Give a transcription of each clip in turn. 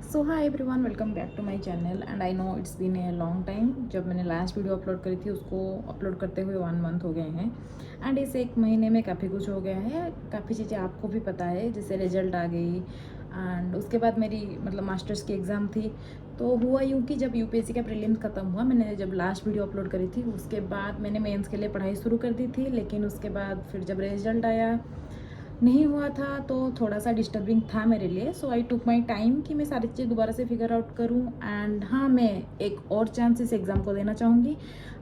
So hi everyone, welcome back to my channel and I know it's been a long time. जब मैंने last video upload करी थी उसको upload करते हुए 1 मंथ हो गए हैं एंड इस 1 महीने में काफ़ी कुछ हो गया है। काफ़ी चीज़ें आपको भी पता है, जैसे रिजल्ट आ गई एंड उसके बाद मेरी मास्टर्स की एग्ज़ाम थी। तो हुआ यूँ कि जब यूपीएससी का प्रीलिम्स ख़त्म हुआ, मैंने जब लास्ट वीडियो अपलोड करी थी उसके बाद मैंने मेंस के लिए पढ़ाई शुरू कर दी थी। लेकिन उसके बाद फिर जब रिजल्ट आया नहीं हुआ था तो थोड़ा सा डिस्टर्बिंग था मेरे लिए। सो आई टुक माई टाइम कि मैं सारी चीज़ें दोबारा से फिगर आउट करूं। एंड हाँ, मैं एक और चांस इस एग्ज़ाम को देना चाहूँगी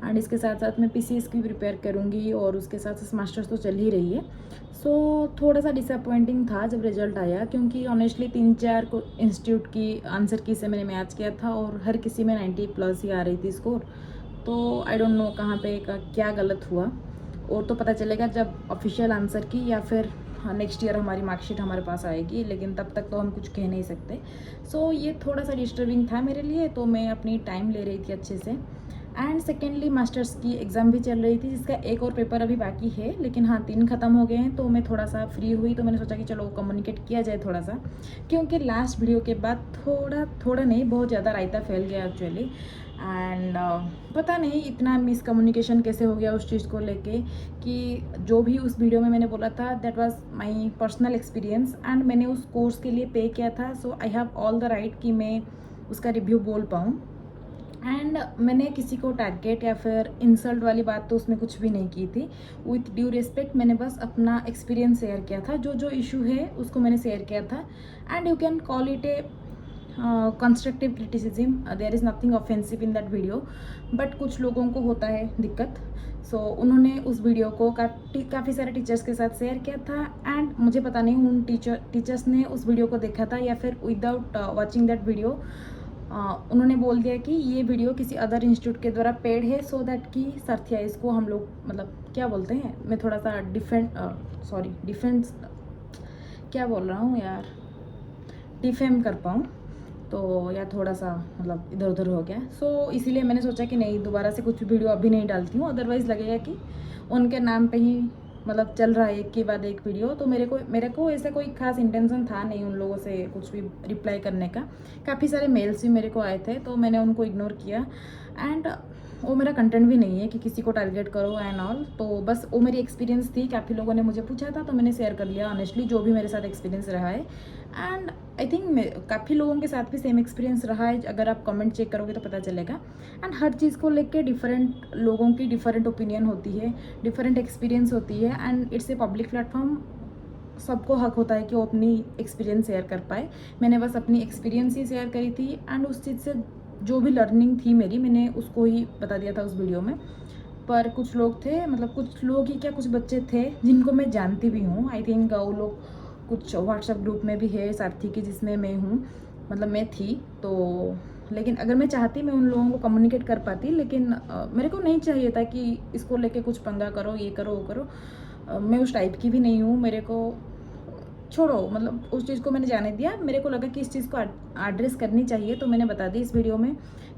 एंड इसके साथ साथ मैं पीसीएस की प्रिपेयर करूँगी और उसके साथ साथ मास्टर्स तो चल ही रही है। सो थोड़ा सा डिसअपॉइंटिंग था जब रिजल्ट आया, क्योंकि ऑनेस्टली 3-4 को इंस्टीट्यूट की आंसर की से मैंने मैच किया था और हर किसी में 90+ ही आ रही थी स्कोर। तो आई डोंट नो कहाँ पे का क्या गलत हुआ, और तो पता चलेगा जब ऑफिशियल आंसर की या फिर नेक्स्ट ईयर हमारी मार्कशीट हमारे पास आएगी। लेकिन तब तक तो हम कुछ कह नहीं सकते। सो ये थोड़ा सा डिस्टर्बिंग था मेरे लिए, तो मैं अपनी टाइम ले रही थी अच्छे से। एंड सेकेंडली मास्टर्स की एग्ज़ाम भी चल रही थी, जिसका एक और पेपर अभी बाकी है। लेकिन हाँ, 3 ख़त्म हो गए हैं, तो मैं थोड़ा सा फ्री हुई तो मैंने सोचा कि चलो कम्युनिकेट किया जाए थोड़ा सा, क्योंकि लास्ट वीडियो के बाद थोड़ा थोड़ा नहीं, बहुत ज़्यादा रायता फैल गया एक्चुअली। एंड पता नहीं इतना मिसकम्युनिकेशन कैसे हो गया उस चीज़ को लेके, कि जो भी उस वीडियो में मैंने बोला था that was my personal experience and मैंने उस कोर्स के लिए पे किया था। So I have all the right कि मैं उसका रिव्यू बोल पाऊँ। एंड मैंने किसी को टारगेट या फिर इंसल्ट वाली बात तो उसमें कुछ भी नहीं की थी। विथ ड्यू रिस्पेक्ट मैंने बस अपना एक्सपीरियंस शेयर किया था, जो जो इशू है उसको मैंने शेयर किया था। And you can call it a constructive criticism, there is nothing offensive in that video. But कुछ लोगों को होता है दिक्कत। सो उन्होंने उस वीडियो को काफ़ी सारे टीचर्स के साथ शेयर किया था। एंड मुझे पता नहीं उन टीचर्स ने उस वीडियो को देखा था या फिर विदाउट वॉचिंग दैट वीडियो उन्होंने बोल दिया कि ये वीडियो किसी अदर इंस्टीट्यूट के द्वारा पेड है, सो दैट कि साथिया इसको हम लोग क्या बोलते हैं, मैं थोड़ा सा डिफेंस क्या बोल रहा हूँ यार, डिफेम कर पाऊँ। तो या थोड़ा सा इधर उधर हो गया। सो इसीलिए मैंने सोचा कि नहीं, दोबारा से कुछ वीडियो अभी नहीं डालती हूँ, अदरवाइज़ लगेगा कि उनके नाम पे ही चल रहा है एक के बाद एक वीडियो। तो मेरे को ऐसा कोई खास इंटेंशन था नहीं उन लोगों से कुछ भी रिप्लाई करने का। काफ़ी सारे मेल्स भी मेरे को आए थे, तो मैंने उनको इग्नोर किया। एंड वो मेरा कंटेंट भी नहीं है कि किसी को टारगेट करो एंड ऑल। तो बस वो मेरी एक्सपीरियंस थी, काफ़ी लोगों ने मुझे पूछा था तो मैंने शेयर कर लिया ऑनेस्टली जो भी मेरे साथ एक्सपीरियंस रहा है। एंड आई थिंक काफ़ी लोगों के साथ भी सेम एक्सपीरियंस रहा है, अगर आप कमेंट चेक करोगे तो पता चलेगा। एंड हर चीज़ को लेके डिफरेंट लोगों की डिफरेंट ओपिनियन होती है, डिफरेंट एक्सपीरियंस होती है। And it's a public platform, सबको हक होता है कि वो अपनी एक्सपीरियंस शेयर कर पाए। मैंने बस अपनी एक्सपीरियंस ही शेयर करी थी एंड उस चीज़ से जो भी लर्निंग थी मेरी, मैंने उसको ही बता दिया था उस वीडियो में। पर कुछ लोग थे, कुछ लोग ही क्या, कुछ बच्चे थे जिनको मैं जानती भी हूँ। आई थिंक वो लोग कुछ व्हाट्सएप ग्रुप में भी है सारथी की, जिसमें मैं हूँ, मैं थी। तो लेकिन अगर मैं चाहती मैं उन लोगों को कम्युनिकेट कर पाती, लेकिन मेरे को नहीं चाहिए था कि इसको लेके कुछ पंगा करो, ये करो, वो करो। मैं उस टाइप की भी नहीं हूँ। मेरे को छोड़ो, उस चीज़ को मैंने जाने दिया। मेरे को लगा कि इस चीज़ को एड्रेस करनी चाहिए, तो मैंने बता दी इस वीडियो में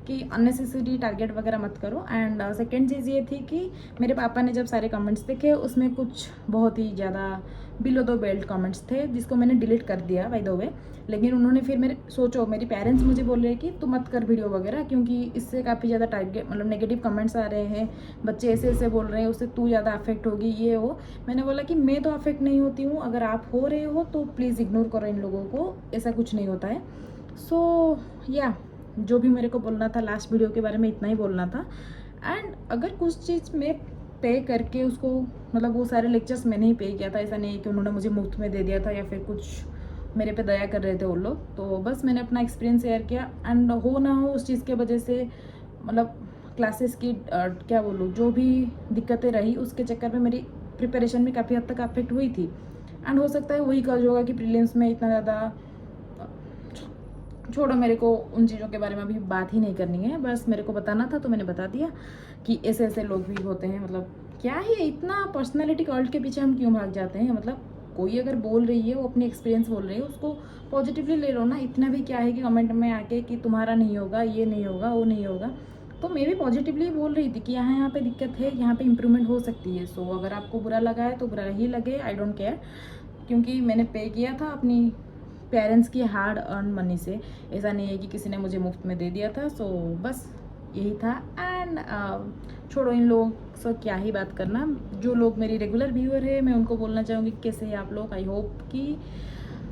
कि अननेसेसरी टारगेट वगैरह मत करो। एंड सेकेंड चीज़ ये थी कि मेरे पापा ने जब सारे कमेंट्स देखे, उसमें कुछ बहुत ही ज़्यादा बिलो द बेल्ट कमेंट्स थे, जिसको मैंने डिलीट कर दिया बाय द वे। लेकिन उन्होंने फिर मेरे पेरेंट्स मुझे बोल रहे हैं कि तू मत कर वीडियो वगैरह, क्योंकि इससे काफ़ी ज़्यादा टारगेट नेगेटिव कमेंट्स आ रहे हैं, बच्चे ऐसे ऐसे बोल रहे हैं, उससे तू ज़्यादा अफेक्ट होगी, ये हो। मैंने बोला कि मैं तो अफेक्ट नहीं होती हूँ, अगर आप हो रहे हो तो प्लीज़ इग्नोर करो इन लोगों को, ऐसा कुछ नहीं होता है। सो या जो भी मेरे को बोलना था लास्ट वीडियो के बारे में, इतना ही बोलना था। एंड अगर कुछ चीज़ में पे करके उसको, वो सारे लेक्चर्स मैंने ही पे किया था, ऐसा नहीं है कि उन्होंने मुझे मुफ्त में दे दिया था या फिर कुछ मेरे पे दया कर रहे थे वो लोग। तो बस मैंने अपना एक्सपीरियंस शेयर किया। एंड हो ना हो उस चीज़ के वजह से क्लासेस की क्या बोलूँ, जो भी दिक्कतें रही उसके चक्कर में मेरी प्रिपरेशन में काफ़ी हद तक अफेक्ट हुई थी। एंड हो सकता है वही कज होगा कि प्रीलिम्स में इतना ज़्यादा, छोड़ो, मेरे को उन चीज़ों के बारे में अभी बात ही नहीं करनी है। बस मेरे को बताना था तो मैंने बता दिया कि ऐसे ऐसे लोग भी होते हैं। क्या ही इतना पर्सनैलिटी कल्ट के पीछे हम क्यों भाग जाते हैं। कोई अगर बोल रही है, वो अपनी एक्सपीरियंस बोल रही है, उसको पॉजिटिवली ले लो ना। इतना भी क्या है कि कमेंट में आके कि तुम्हारा नहीं होगा, ये नहीं होगा, वो नहीं होगा। तो मैं भी पॉजिटिवली बोल रही थी कि यहाँ पे दिक्कत है, यहाँ पे इम्प्रूवमेंट हो सकती है। सो अगर आपको बुरा लगा है तो बुरा ही लगे, आई डोंट केयर, क्योंकि मैंने पे किया था अपनी पेरेंट्स की हार्ड अर्न मनी से। ऐसा नहीं है कि किसी ने मुझे मुफ्त में दे दिया था। सो बस यही था। एंड छोड़ो इन लोगों से क्या ही बात करना। जो लोग मेरी रेगुलर व्यूअर है मैं उनको बोलना चाहूँगी कैसे हैं आप लोग। आई होप कि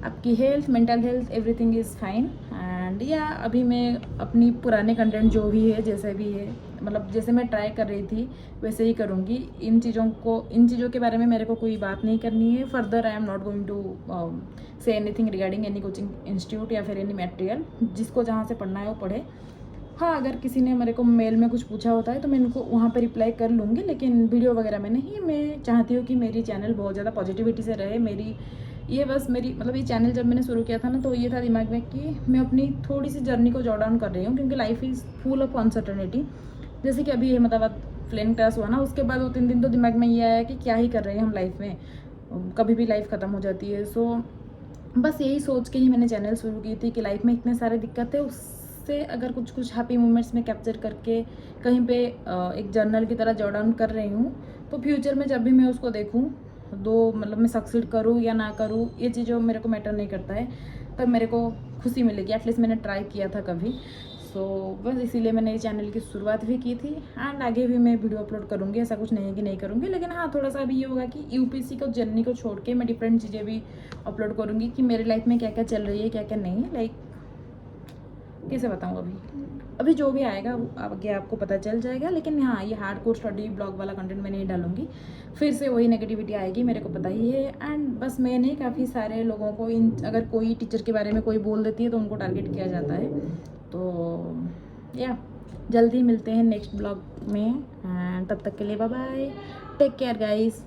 आपकी health, mental health, everything is fine. And या अभी मैं अपनी पुराने कंटेंट जो भी है जैसे भी है, मतलब जैसे मैं ट्राई कर रही थी वैसे ही करूँगी। इन चीज़ों के बारे में मेरे को कोई बात नहीं करनी है। Further I am not going to say anything regarding any coaching institute या फिर एनी मटेरियल। जिसको जहाँ से पढ़ना है वो पढ़े। हाँ, अगर किसी ने मेरे को मेल में कुछ पूछा होता है तो मैं उनको वहाँ पर रिप्लाई कर लूँगी, लेकिन वीडियो वगैरह में नहीं। मैं चाहती हूँ कि मेरी चैनल बहुत ज़्यादा पॉजिटिविटी से रहे। ये बस मेरी मतलब ये चैनल जब मैंने शुरू किया था ना, तो ये था दिमाग में कि मैं अपनी थोड़ी सी जर्नी को जॉट डाउन कर रही हूँ, क्योंकि life is full of uncertainty. जैसे कि अभी अहमदाबाद प्लेन क्रैश हुआ ना, उसके बाद 2-3 दिन तो दिमाग में ये आया कि क्या ही कर रहे हैं हम लाइफ में, कभी भी लाइफ ख़त्म हो जाती है। सो बस यही सोच के ही मैंने चैनल शुरू की थी कि लाइफ में इतने सारे दिक्कत है, उससे अगर कुछ हैप्पी मोमेंट्स में कैप्चर करके कहीं पे एक जर्नल की तरह जॉट डाउन कर रही हूँ, तो फ्यूचर में जब भी मैं उसको देखूँ, मतलब मैं सक्सीड करूँ या ना करूँ, ये चीज़ों मेरे को मैटर नहीं करता है। तब मेरे को खुशी मिलेगी, एटलीस्ट मैंने ट्राई किया था कभी। सो बस इसीलिए मैंने ये चैनल की शुरुआत भी की थी। एंड आगे भी मैं वीडियो अपलोड करूँगी, ऐसा कुछ नहीं है कि नहीं करूँगी। लेकिन हाँ, थोड़ा सा अभी ये होगा कि यूपीएससी को जर्नी को छोड़ के मैं डिफरेंट चीज़ें भी अपलोड करूँगी कि मेरी लाइफ में क्या क्या चल रही है, क्या क्या नहीं। लाइक कैसे बताऊँ, अभी जो भी आएगा आगे आपको पता चल जाएगा। लेकिन हाँ, ये हार्डकोर स्टडी ब्लॉग वाला कंटेंट मैं नहीं डालूंगी, फिर से वही नेगेटिविटी आएगी, मेरे को पता ही है। एंड बस मैं नहीं, काफ़ी सारे लोगों को अगर कोई टीचर के बारे में कोई बोल देती है तो उनको टारगेट किया जाता है। तो या जल्दी मिलते हैं नेक्स्ट ब्लॉग में। एंड तब तक के लिए bye bye, take care guys.